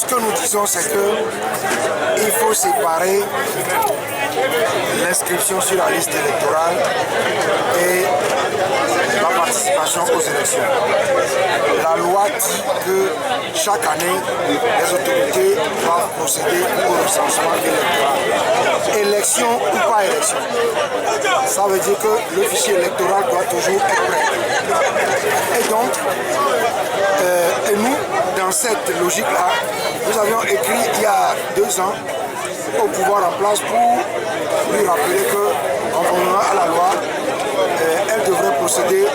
ce que nous disons, c'est qu'il faut séparer l'inscription sur la liste électorale et la participation aux élections. La loi dit que chaque année, les autorités doivent procéder au recensement électoral. Élection ou pas élection. Ça veut dire que le fichier électoral doit toujours être prêt. Et donc, et nous, dans cette logique-là, nous avions écrit il y a 2 ans au pouvoir en place pour lui rappeler que, conformément à la loi, elle devrait procéder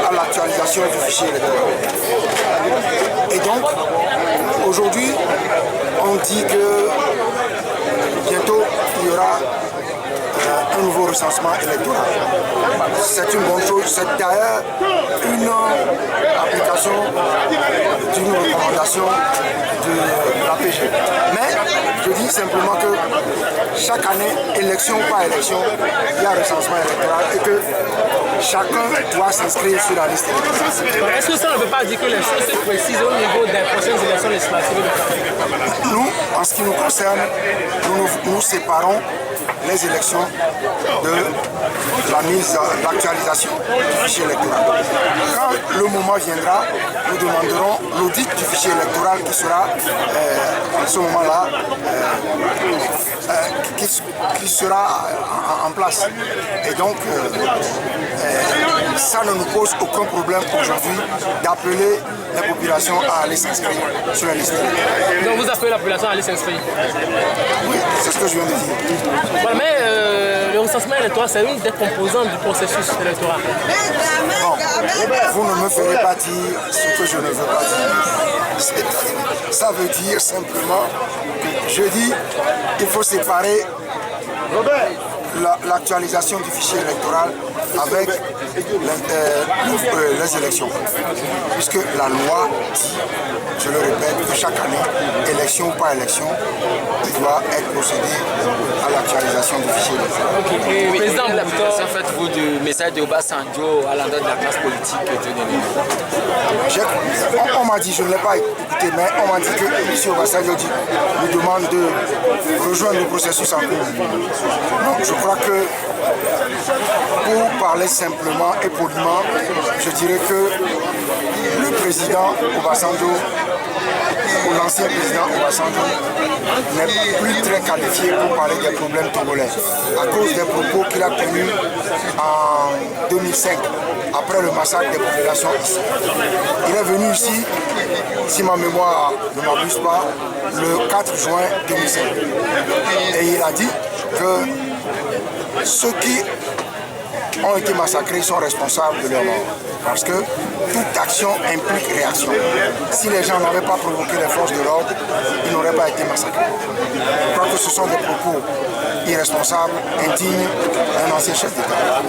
à l'actualisation du fichier électoral. Et donc, aujourd'hui, on dit que bientôt, il y aura un nouveau recensement électoral. C'est une bonne chose, c'est d'ailleurs une application d'une recommandation de l'APG. Mais je dis simplement que chaque année, élection ou pas élection, il y a un recensement électoral et que chacun doit s'inscrire sur la liste électorale. Est-ce que ça ne veut pas dire que les choses se précisent au niveau des prochaines élections législatives? Nous, en ce qui nous concerne, nous séparons les élections de la mise à l'actualisation du fichier électoral. Quand le moment viendra, nous demanderons l'audit du fichier électoral qui sera à ce moment-là qui sera en place. Et donc, ça ne nous pose aucun problème aujourd'hui d'appeler la population à aller s'inscrire sur la liste. Donc vous appelez la population à aller s'inscrire? Oui, c'est ce que je viens de dire. Voilà, mais le recensement électoral, c'est une des composantes du processus électoral. Bon, vous ne me ferez pas dire ce que je ne veux pas dire. Ça veut dire simplement que je dis qu'il faut séparer l'actualisation du fichier électoral avec les élections. Puisque la loi dit, je le répète, que chaque année, élection ou pas élection, il doit être procédé à l'actualisation du fichier électoral. Okay. Président, en faites-vous du message de Obasanjo à l'endroit de la classe politique on m'a dit, je ne l'ai pas écouté, mais on m'a dit que M. Obasanjo nous demande de rejoindre le processus en cours. Donc je crois que pour parler simplement et poliment, je dirais que le président Obasanjo, ou l'ancien président Obasanjo, n'est plus très qualifié pour parler des problèmes togolais à cause des propos qu'il a tenus en 2005 après le massacre des populations ici. Il est venu ici, si ma mémoire ne m'abuse pas, le 4 juin 2005 et il a dit que ceux qui ont été massacrés sont responsables de leur mort. Parce que toute action implique réaction. Si les gens n'avaient pas provoqué les forces de l'ordre, ils n'auraient pas été massacrés. Je crois que ce sont des propos irresponsables, indignes d'un ancien chef d'État.